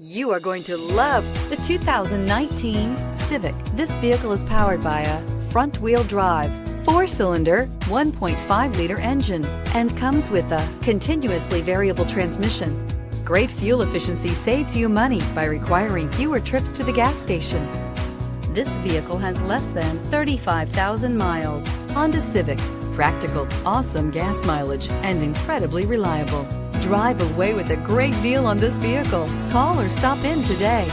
You are going to love the 2019 Civic. This vehicle is powered by a front-wheel drive, 4-cylinder, 1.5-liter engine, and comes with a continuously variable transmission. Great fuel efficiency saves you money by requiring fewer trips to the gas station. This vehicle has less than 35,000 miles. Honda Civic. Practical, awesome gas mileage, and incredibly reliable. Drive away with a great deal on this vehicle. Call or stop in today.